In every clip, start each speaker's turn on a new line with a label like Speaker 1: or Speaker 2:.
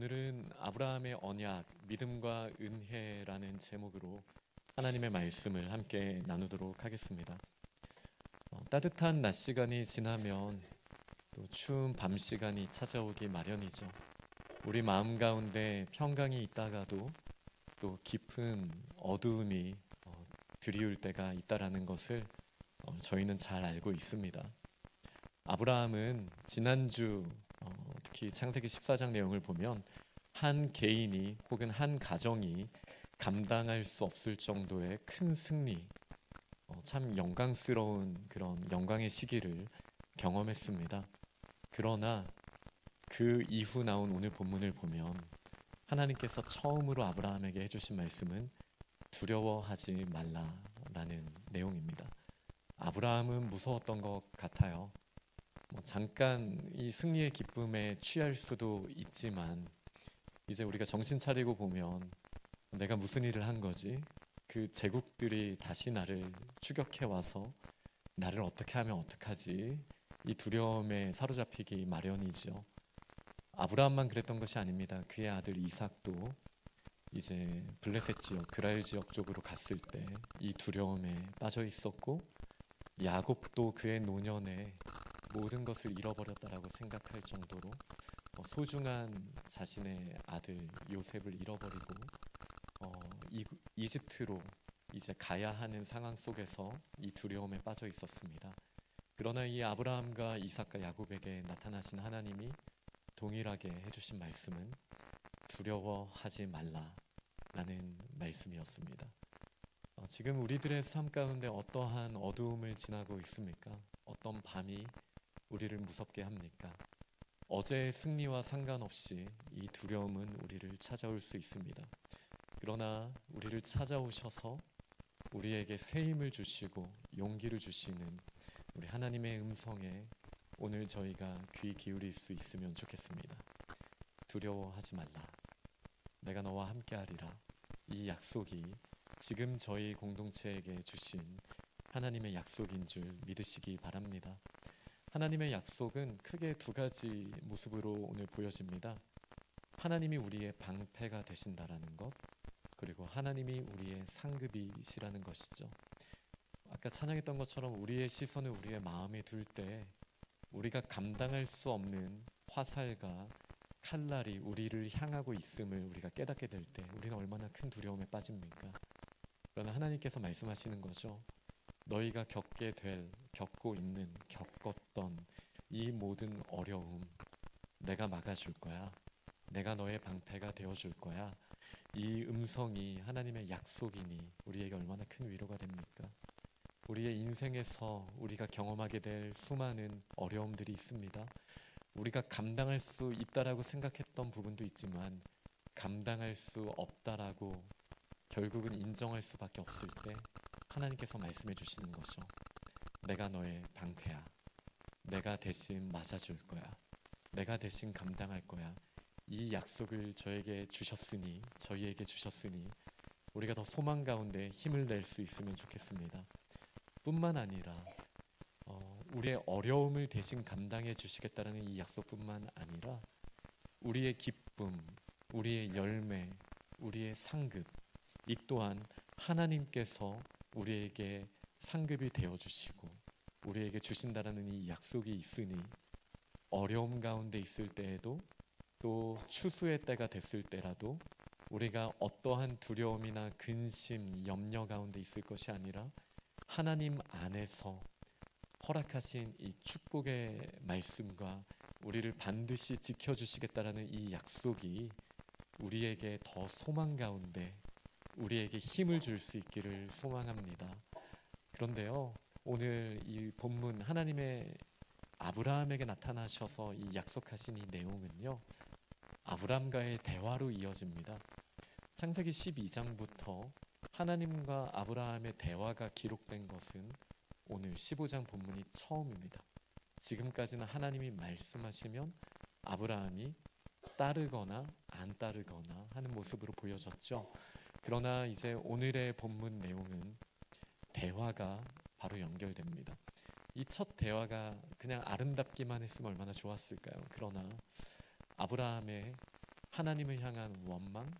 Speaker 1: 오늘은 아브라함의 언약, 믿음과 은혜라는 제목으로 하나님의 말씀을 함께 나누도록 하겠습니다. 따뜻한 낮 시간이 지나면 또 추운 밤 시간이 찾아오기 마련이죠. 우리 마음 가운데 평강이 있다가도 또 깊은 어두움이 드리울 때가 있다라는 것을 저희는 잘 알고 있습니다. 아브라함은 지난주 특히 창세기 14장 내용을 보면 한 개인이 혹은 한 가정이 감당할 수 없을 정도의 큰 승리, 참 영광스러운 그런 영광의 시기를 경험했습니다. 그러나 그 이후 나온 오늘 본문을 보면 하나님께서 처음으로 아브라함에게 해주신 말씀은 두려워하지 말라라는 내용입니다. 아브라함은 무서웠던 것 같아요. 잠깐 이 승리의 기쁨에 취할 수도 있지만 이제 우리가 정신 차리고 보면 내가 무슨 일을 한 거지? 그 제국들이 다시 나를 추격해 와서 나를 어떻게 하면 어떡하지? 이 두려움에 사로잡히기 마련이죠. 아브라함만 그랬던 것이 아닙니다. 그의 아들 이삭도 이제 블레셋 지역, 그랄 지역 쪽으로 갔을 때 이 두려움에 빠져 있었고, 야곱도 그의 노년에 모든 것을 잃어버렸다라고 생각할 정도로 소중한 자신의 아들 요셉을 잃어버리고 이집트로 이제 가야 하는 상황 속에서 이 두려움에 빠져 있었습니다. 그러나 이 아브라함과 이삭과 야곱에게 나타나신 하나님이 동일하게 해주신 말씀은 두려워하지 말라라는 말씀이었습니다. 지금 우리들의 삶 가운데 어떠한 어두움을 지나고 있습니까? 어떤 밤이 우리를 무섭게 합니까? 어제의 승리와 상관없이 이 두려움은 우리를 찾아올 수 있습니다. 그러나 우리를 찾아오셔서 우리에게 새 힘을 주시고 용기를 주시는 우리 하나님의 음성에 오늘 저희가 귀 기울일 수 있으면 좋겠습니다. 두려워하지 말라. 내가 너와 함께하리라. 이 약속이 지금 저희 공동체에게 주신 하나님의 약속인 줄 믿으시기 바랍니다. 하나님의 약속은 크게 두 가지 모습으로 오늘 보여집니다. 하나님이 우리의 방패가 되신다라는 것, 그리고 하나님이 우리의 상급이시라는 것이죠. 아까 찬양했던 것처럼 우리의 시선을 우리의 마음에 둘 때 우리가 감당할 수 없는 화살과 칼날이 우리를 향하고 있음을 우리가 깨닫게 될 때 우리는 얼마나 큰 두려움에 빠집니까? 그러나 하나님께서 말씀하시는 거죠. 너희가 겪었던 이 모든 어려움 내가 막아줄 거야. 내가 너의 방패가 되어줄 거야. 이 음성이 하나님의 약속이니 우리에게 얼마나 큰 위로가 됩니까? 우리의 인생에서 우리가 경험하게 될 수많은 어려움들이 있습니다. 우리가 감당할 수 있다라고 생각했던 부분도 있지만 감당할 수 없다라고 결국은 인정할 수밖에 없을 때 하나님께서 말씀해 주시는 거죠. 내가 너의 방패야. 내가 대신 맞아줄 거야. 내가 대신 감당할 거야. 이 약속을 저희에게 주셨으니 우리가 더 소망 가운데 힘을 낼 수 있으면 좋겠습니다. 뿐만 아니라 우리의 어려움을 대신 감당해 주시겠다는 이 약속뿐만 아니라 우리의 기쁨, 우리의 열매, 우리의 상급, 이 또한 하나님께서 우리에게 상급이 되어주시고 우리에게 주신다라는 이 약속이 있으니 어려움 가운데 있을 때에도 또 추수의 때가 됐을 때라도 우리가 어떠한 두려움이나 근심, 염려 가운데 있을 것이 아니라 하나님 안에서 허락하신 이 축복의 말씀과 우리를 반드시 지켜주시겠다라는 이 약속이 우리에게 더 소망 가운데 우리에게 힘을 줄 수 있기를 소망합니다. 그런데요, 오늘 이 본문 하나님의 아브라함에게 나타나셔서 이 약속하신 이 내용은요, 아브라함과의 대화로 이어집니다. 창세기 12장부터 하나님과 아브라함의 대화가 기록된 것은 오늘 15장 본문이 처음입니다. 지금까지는 하나님이 말씀하시면 아브라함이 따르거나 안 따르거나 하는 모습으로 보여졌죠. 그러나 이제 오늘의 본문 내용은 대화가 바로 연결됩니다. 이 첫 대화가 그냥 아름답기만 했으면 얼마나 좋았을까요? 그러나 아브라함의 하나님을 향한 원망,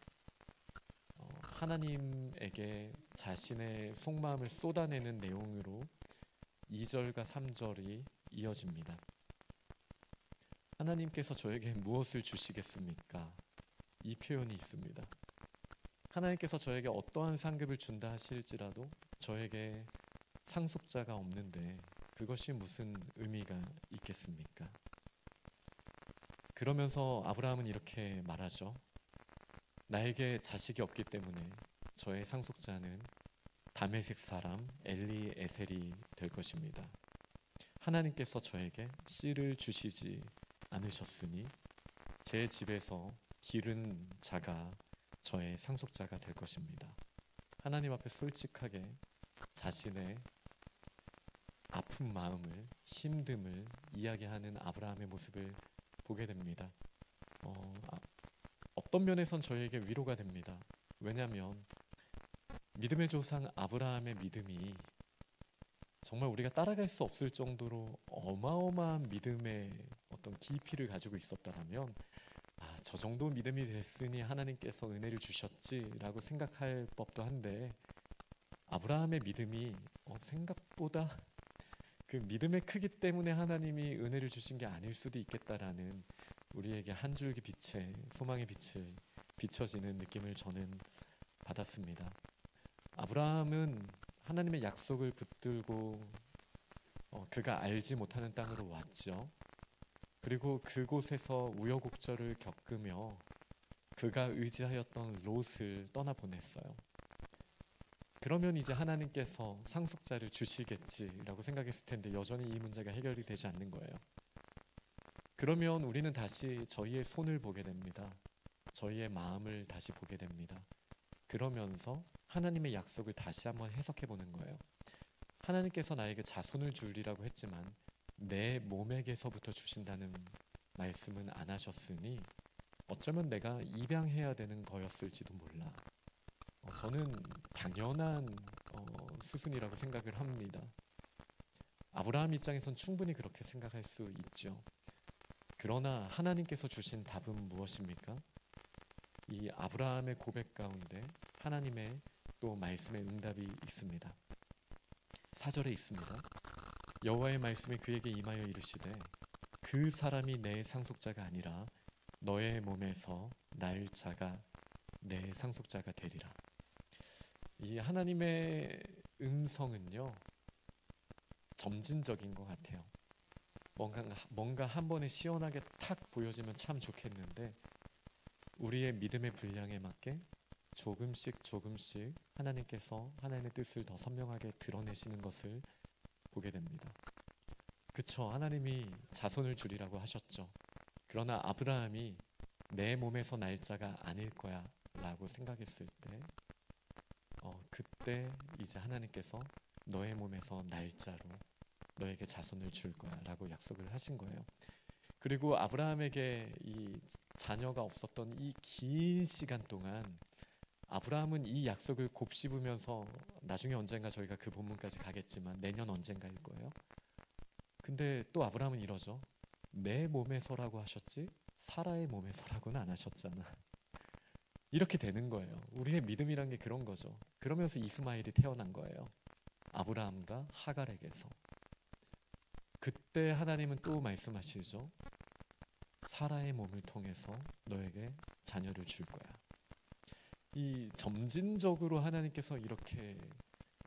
Speaker 1: 하나님에게 자신의 속마음을 쏟아내는 내용으로 2절과 3절이 이어집니다. 하나님께서 저에게 무엇을 주시겠습니까? 이 표현이 있습니다. 하나님께서 저에게 어떠한 상급을 준다 하실지라도 저에게 상속자가 없는데 그것이 무슨 의미가 있겠습니까? 그러면서 아브라함은 이렇게 말하죠. 나에게 자식이 없기 때문에 저의 상속자는 다메섹 사람 엘리에셀이 될 것입니다. 하나님께서 저에게 씨를 주시지 않으셨으니 제 집에서 기른 자가 저의 상속자가 될 것입니다. 하나님 앞에 솔직하게 자신의 아픈 마음을, 힘듦을 이야기하는 아브라함의 모습을 보게 됩니다. 어떤 면에선 저에게 위로가 됩니다. 왜냐하면 믿음의 조상 아브라함의 믿음이 정말 우리가 따라갈 수 없을 정도로 어마어마한 믿음의 어떤 깊이를 가지고 있었다면 저 정도 믿음이 됐으니 하나님께서 은혜를 주셨지라고 생각할 법도 한데 아브라함의 믿음이 생각보다 그 믿음의 크기 때문에 하나님이 은혜를 주신 게 아닐 수도 있겠다라는 우리에게 한 줄기 빛의 소망의 빛을 비춰지는 느낌을 저는 받았습니다. 아브라함은 하나님의 약속을 붙들고 그가 알지 못하는 땅으로 왔죠. 그리고 그곳에서 우여곡절을 겪으며 그가 의지하였던 롯을 떠나보냈어요. 그러면 이제 하나님께서 상속자를 주시겠지라고 생각했을 텐데 여전히 이 문제가 해결이 되지 않는 거예요. 그러면 우리는 다시 저희의 손을 보게 됩니다. 저희의 마음을 다시 보게 됩니다. 그러면서 하나님의 약속을 다시 한번 해석해 보는 거예요. 하나님께서 나에게 자손을 주리라고 했지만 내 몸에게서부터 주신다는 말씀은 안 하셨으니 어쩌면 내가 입양해야 되는 거였을지도 몰라. 저는 당연한 수순이라고 생각을 합니다. 아브라함 입장에선 충분히 그렇게 생각할 수 있죠. 그러나 하나님께서 주신 답은 무엇입니까? 이 아브라함의 고백 가운데 하나님의 또 말씀의 응답이 있습니다. 4절에 있습니다. 여호와의 말씀이 그에게 임하여 이르시되 그 사람이 내 상속자가 아니라 너의 몸에서 날 자가 내 상속자가 되리라. 이 하나님의 음성은요 점진적인 것 같아요. 뭔가 한 번에 시원하게 탁 보여지면 참 좋겠는데 우리의 믿음의 분량에 맞게 조금씩 하나님께서 하나님의 뜻을 더 선명하게 드러내시는 것을 보게 됩니다. 그쵸, 하나님이 자손을 주리라고 하셨죠. 그러나 아브라함이 내 몸에서 날짜가 아닐 거야 라고 생각했을 때 그때 이제 하나님께서 너의 몸에서 날짜로 너에게 자손을 줄 거야 라고 약속을 하신 거예요. 그리고 아브라함에게 이 자녀가 없었던 이 긴 시간 동안 아브라함은 이 약속을 곱씹으면서 나중에 언젠가 저희가 그 본문까지 가겠지만 내년 언젠가일 거예요. 근데 또 아브라함은 이러죠. 내 몸에서라고 하셨지 사라의 몸에서라고는 안 하셨잖아. 이렇게 되는 거예요. 우리의 믿음이란 게 그런 거죠. 그러면서 이스마엘이 태어난 거예요. 아브라함과 하갈에게서. 그때 하나님은 또 말씀하시죠. 사라의 몸을 통해서 너에게 자녀를 줄 거야. 이 점진적으로 하나님께서 이렇게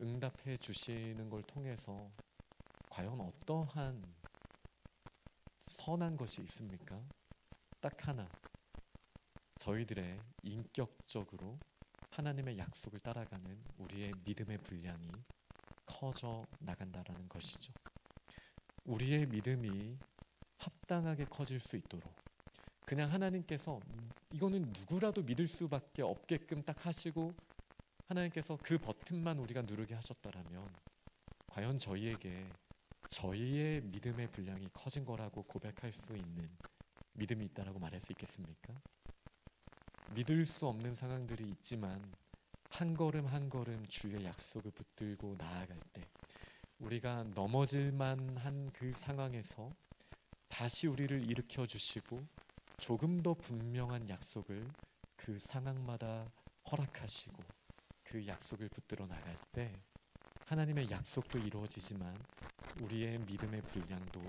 Speaker 1: 응답해 주시는 걸 통해서 과연 어떠한 선한 것이 있습니까? 딱 하나. 저희들의 인격적으로 하나님의 약속을 따라가는 우리의 믿음의 분량이 커져 나간다라는 것이죠. 우리의 믿음이 합당하게 커질 수 있도록 그냥 하나님께서 이거는 누구라도 믿을 수밖에 없게끔 딱 하시고 하나님께서 그 버튼만 우리가 누르게 하셨다라면 과연 저희에게 저희의 믿음의 분량이 커진 거라고 고백할 수 있는 믿음이 있다라고 말할 수 있겠습니까? 믿을 수 없는 상황들이 있지만 한 걸음 한 걸음 주의 약속을 붙들고 나아갈 때 우리가 넘어질 만한 그 상황에서 다시 우리를 일으켜 주시고 조금 더 분명한 약속을 그 상황마다 허락하시고 그 약속을 붙들어 나갈 때 하나님의 약속도 이루어지지만 우리의 믿음의 분량도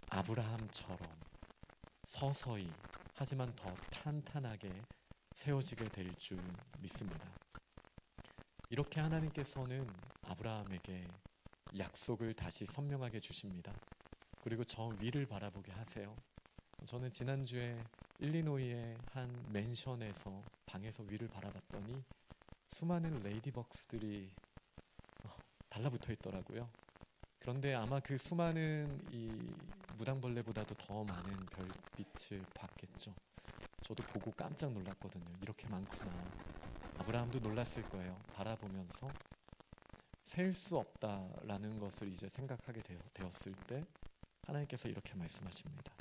Speaker 1: 아브라함처럼 서서히 하지만 더 탄탄하게 세워지게 될 줄 믿습니다. 이렇게 하나님께서는 아브라함에게 약속을 다시 선명하게 주십니다. 그리고 저 위를 바라보게 하세요. 저는 지난주에 일리노이의 한 맨션에서 방에서 위를 바라봤더니 수많은 레이디벅스들이 달라붙어 있더라고요. 그런데 아마 그 수많은 이 무당벌레보다도 더 많은 별빛을 봤겠죠. 저도 보고 깜짝 놀랐거든요. 이렇게 많구나. 아브라함도 놀랐을 거예요. 바라보면서 셀 수 없다라는 것을 이제 생각하게 되었을 때 하나님께서 이렇게 말씀하십니다.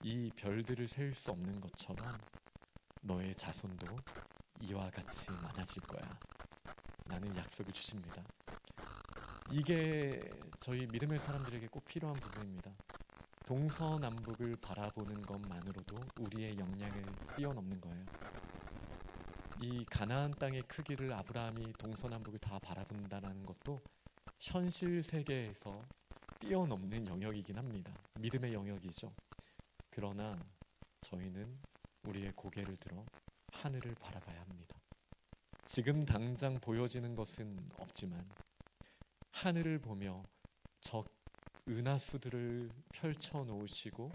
Speaker 1: 이 별들을 셀 수 없는 것처럼 너의 자손도 이와 같이 많아질 거야 라는 약속을 주십니다. 이게 저희 믿음의 사람들에게 꼭 필요한 부분입니다. 동서남북을 바라보는 것만으로도 우리의 역량을 뛰어넘는 거예요. 이 가나안 땅의 크기를 아브라함이 동서남북을 다 바라본다는 것도 현실 세계에서 뛰어넘는 영역이긴 합니다. 믿음의 영역이죠. 그러나 저희는 우리의 고개를 들어 하늘을 바라봐야 합니다. 지금 당장 보여지는 것은 없지만 하늘을 보며 저 은하수들을 펼쳐 놓으시고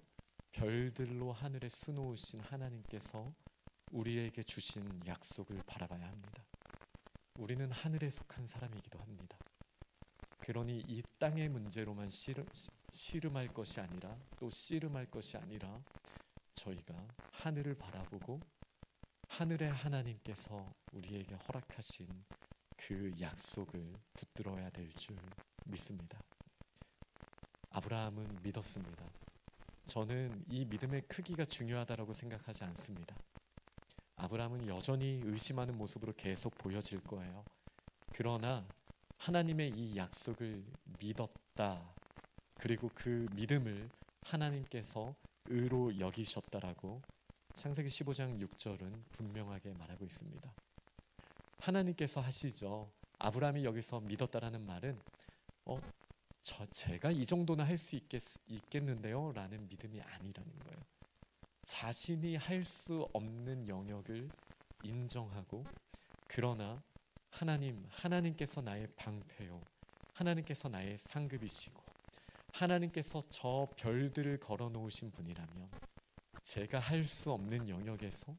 Speaker 1: 별들로 하늘에 수놓으신 하나님께서 우리에게 주신 약속을 바라봐야 합니다. 우리는 하늘에 속한 사람이기도 합니다. 그러니 이 땅의 문제로만 씨름할 것이 아니라 또 씨름할 것이 아니라 저희가 하늘을 바라보고 하늘의 하나님께서 우리에게 허락하신 그 약속을 붙들어야 될 줄 믿습니다. 아브라함은 믿었습니다. 저는 이 믿음의 크기가 중요하다고 생각하지 않습니다. 아브라함은 여전히 의심하는 모습으로 계속 보여질 거예요. 그러나 하나님의 이 약속을 믿었다. 그리고 그 믿음을 하나님께서 의로 여기셨다라고 창세기 15장 6절은 분명하게 말하고 있습니다. 하나님께서 하시죠. 아브라함이 여기서 믿었다라는 말은 제가 이 정도는 할 수 있겠는데요? 라는 믿음이 아니라는 거예요. 자신이 할 수 없는 영역을 인정하고 그러나 하나님께서 나의 방패요. 하나님께서 나의 상급이시고 하나님께서 저 별들을 걸어 놓으신 분이라면 제가 할 수 없는 영역에서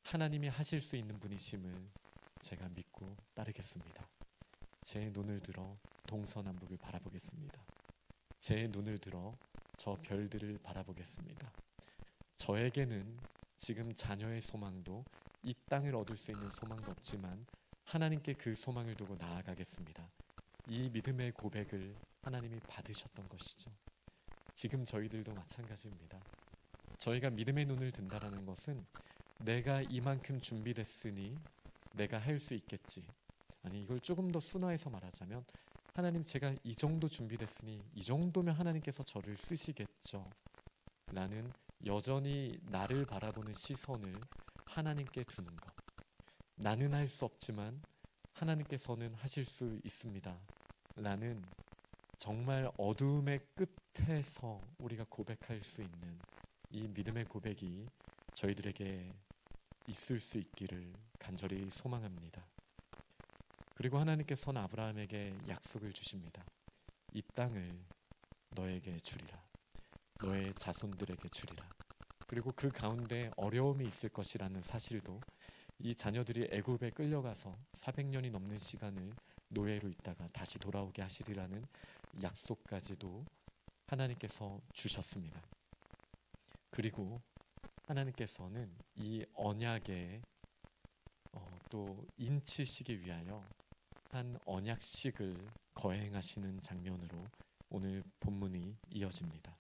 Speaker 1: 하나님이 하실 수 있는 분이심을 제가 믿고 따르겠습니다. 제 눈을 들어 동서남북을 바라보겠습니다. 제 눈을 들어 저 별들을 바라보겠습니다. 저에게는 지금 자녀의 소망도 이 땅을 얻을 수 있는 소망도 없지만 하나님께 그 소망을 두고 나아가겠습니다. 이 믿음의 고백을 하나님이 받으셨던 것이죠. 지금 저희들도 마찬가지입니다. 저희가 믿음의 눈을 든다라는 것은 내가 이만큼 준비됐으니 내가 할 수 있겠지. 아니 이걸 조금 더 순화해서 말하자면 하나님 제가 이 정도 준비됐으니 이 정도면 하나님께서 저를 쓰시겠죠. 라는 여전히 나를 바라보는 시선을 하나님께 두는 것. 나는 할 수 없지만 하나님께서는 하실 수 있습니다. 라는 정말 어두움의 끝에서 우리가 고백할 수 있는 이 믿음의 고백이 저희들에게 있을 수 있기를 간절히 소망합니다. 그리고 하나님께서는 아브라함에게 약속을 주십니다. 이 땅을 너에게 주리라. 너의 자손들에게 주리라. 그리고 그 가운데 어려움이 있을 것이라는 사실도 이 자녀들이 애굽에 끌려가서 400년이 넘는 시간을 노예로 있다가 다시 돌아오게 하시리라는 약속까지도 하나님께서 주셨습니다. 그리고 하나님께서는 이 언약에 또 인치시기 위하여 한 언약식을 거행하시는 장면으로 오늘 본문이 이어집니다.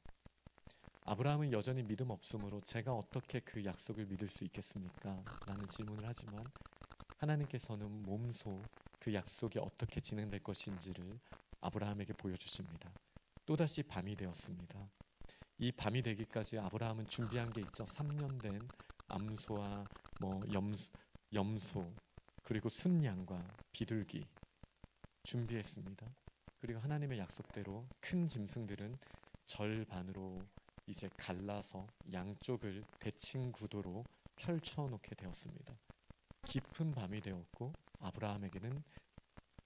Speaker 1: 아브라함은 여전히 믿음 없으므로 제가 어떻게 그 약속을 믿을 수 있겠습니까? 라는 질문을 하지만 하나님께서는 몸소 그 약속이 어떻게 진행될 것인지를 아브라함에게 보여주십니다. 또다시 밤이 되었습니다. 이 밤이 되기까지 아브라함은 준비한 게 있죠. 3년 된 암소와 염소 그리고 순양과 비둘기 준비했습니다. 그리고 하나님의 약속대로 큰 짐승들은 절반으로 이제 갈라서 양쪽을 대칭 구도로 펼쳐놓게 되었습니다. 깊은 밤이 되었고 아브라함에게는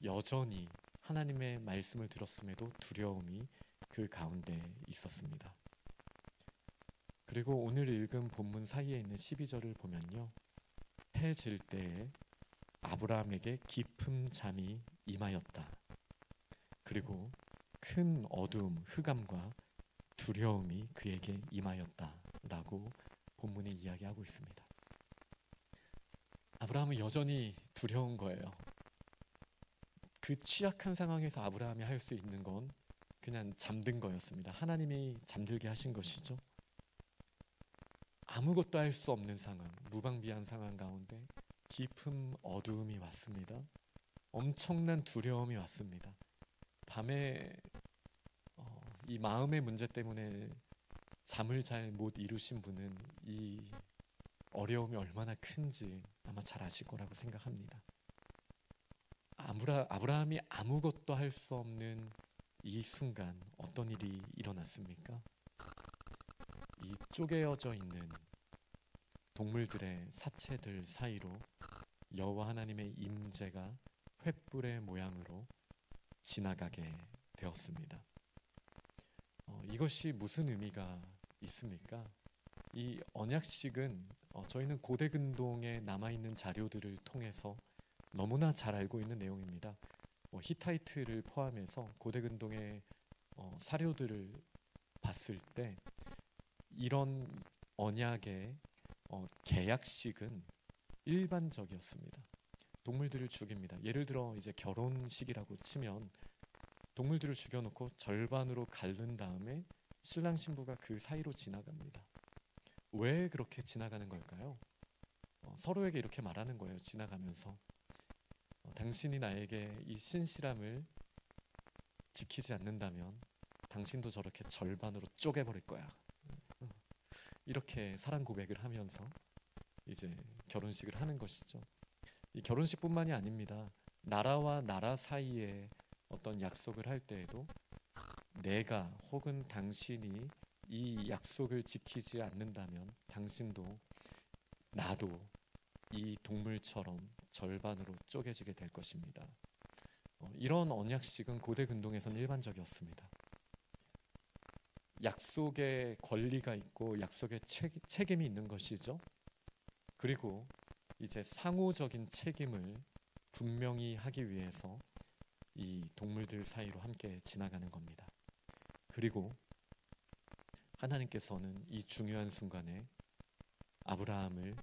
Speaker 1: 여전히 하나님의 말씀을 들었음에도 두려움이 그 가운데 있었습니다. 그리고 오늘 읽은 본문 사이에 있는 12절을 보면요, 해 질 때에 아브라함에게 깊은 잠이 임하였다. 그리고 큰 어두움, 흑암과 두려움이 그에게 임하였다라고 본문이 이야기하고 있습니다. 아브라함은 여전히 두려운 거예요. 그 취약한 상황에서 아브라함이 할 수 있는 건 그냥 잠든 거였습니다. 하나님이 잠들게 하신 것이죠. 아무것도 할 수 없는 상황, 무방비한 상황 가운데 깊은 어두움이 왔습니다. 엄청난 두려움이 왔습니다. 밤에 이 마음의 문제 때문에 잠을 잘 못 이루신 분은 이 어려움이 얼마나 큰지 아마 잘 아실 거라고 생각합니다. 아브라함이 아무것도 할 수 없는 이 순간 어떤 일이 일어났습니까? 이 쪼개어져 있는 동물들의 사체들 사이로 여호와 하나님의 임재가 횃불의 모양으로 지나가게 되었습니다. 이것이 무슨 의미가 있습니까? 이 언약식은 저희는 고대 근동에 남아있는 자료들을 통해서 너무나 잘 알고 있는 내용입니다. 히타이트를 포함해서 고대 근동의 사료들을 봤을 때 이런 언약의 계약식은 일반적이었습니다. 동물들을 죽입니다. 예를 들어 이제 결혼식이라고 치면 동물들을 죽여놓고 절반으로 갈른 다음에 신랑 신부가 그 사이로 지나갑니다. 왜 그렇게 지나가는 걸까요? 서로에게 이렇게 말하는 거예요. 지나가면서 당신이 나에게 이 신실함을 지키지 않는다면 당신도 저렇게 절반으로 쪼개버릴 거야. 이렇게 사랑 고백을 하면서 이제 결혼식을 하는 것이죠. 이 결혼식뿐만이 아닙니다. 나라와 나라 사이에 어떤 약속을 할 때에도 내가 혹은 당신이 이 약속을 지키지 않는다면 당신도 나도 이 동물처럼 절반으로 쪼개지게 될 것입니다. 이런 언약식은 고대 근동에서는 일반적이었습니다. 약속의 권리가 있고 약속의 책임이 있는 것이죠. 그리고 이제 상호적인 책임을 분명히 하기 위해서 이 동물들 사이로 함께 지나가는 겁니다. 그리고 하나님께서는 이 중요한 순간에 아브라함을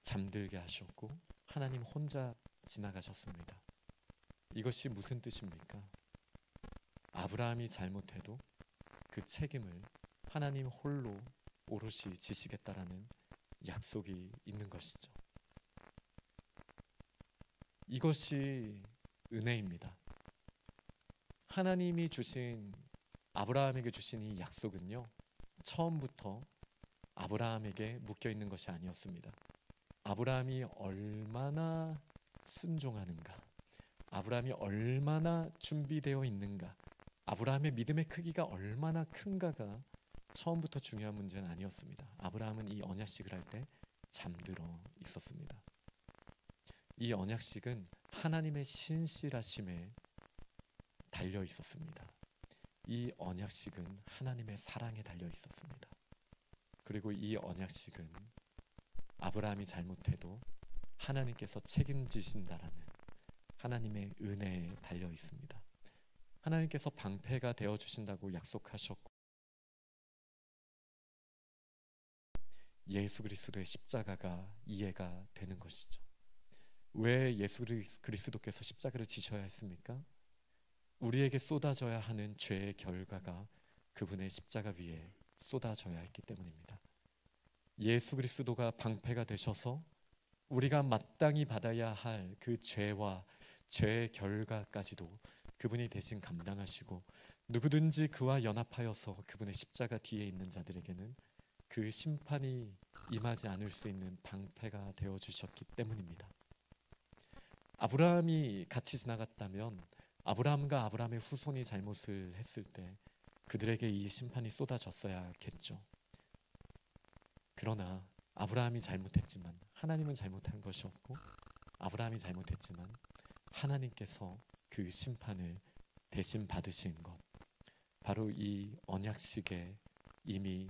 Speaker 1: 잠들게 하셨고 하나님 혼자 지나가셨습니다. 이것이 무슨 뜻입니까? 아브라함이 잘못해도 그 책임을 하나님 홀로 오롯이 지시겠다라는 약속이 있는 것이죠. 이것이 은혜입니다. 하나님이 주신 아브라함에게 주신 이 약속은요, 처음부터 아브라함에게 묶여 있는 것이 아니었습니다. 아브라함이 얼마나 순종하는가, 아브라함이 얼마나 준비되어 있는가, 아브라함의 믿음의 크기가 얼마나 큰가가 처음부터 중요한 문제는 아니었습니다. 아브라함은 이 언약식을 할 때 잠들어 있었습니다. 이 언약식은 하나님의 신실하심에 달려 있었습니다. 이 언약식은 하나님의 사랑에 달려 있었습니다. 그리고 이 언약식은 아브라함이 잘못해도 하나님께서 책임지신다라는 하나님의 은혜에 달려 있습니다. 하나님께서 방패가 되어 주신다고 약속하셨고 예수 그리스도의 십자가가 이해가 되는 것이죠. 왜 예수 그리스도께서 십자가를 지셔야 했습니까? 우리에게 쏟아져야 하는 죄의 결과가 그분의 십자가 위에 쏟아져야 했기 때문입니다. 예수 그리스도가 방패가 되셔서 우리가 마땅히 받아야 할 그 죄와 죄의 결과까지도 그분이 대신 감당하시고 누구든지 그와 연합하여서 그분의 십자가 뒤에 있는 자들에게는 그 심판이 임하지 않을 수 있는 방패가 되어 주셨기 때문입니다. 아브라함이 같이 지나갔다면 아브라함과 아브라함의 후손이 잘못을 했을 때 그들에게 이 심판이 쏟아졌어야겠죠. 그러나 아브라함이 잘못했지만 하나님은 잘못한 것이 없고, 아브라함이 잘못했지만 하나님께서 그 심판을 대신 받으신 것, 바로 이 언약식에 이미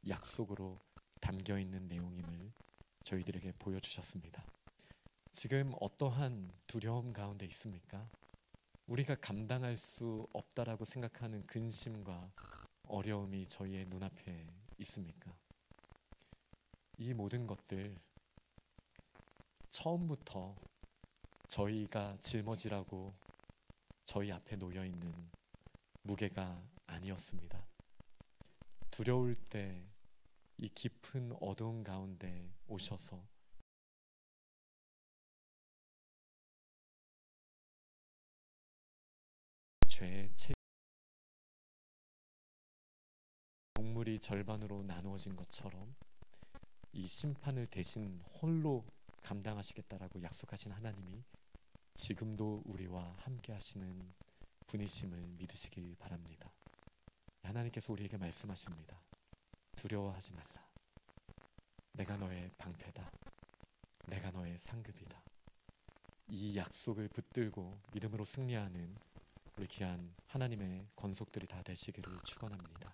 Speaker 1: 약속으로 담겨 있는 내용임을 저희들에게 보여주셨습니다. 지금 어떠한 두려움 가운데 있습니까? 우리가 감당할 수 없다라고 생각하는 근심과 어려움이 저희의 눈앞에 있습니까? 이 모든 것들 처음부터 저희가 짊어지라고 저희 앞에 놓여 있는 무게가 아니었습니다. 두려울 때 이 깊은 어두운 가운데 오셔서 죄의 동물이 절반으로 나누어진 것처럼 이 심판을 대신 홀로 감당하시겠다라고 약속하신 하나님이 지금도 우리와 함께 하시는 분이심을 믿으시기 바랍니다. 하나님께서 우리에게 말씀하십니다. 두려워하지 말라. 내가 너의 방패다. 내가 너의 상급이다. 이 약속을 붙들고 믿음으로 승리하는 우리 귀한 하나님의 권속들이 다 되시기를 축원합니다.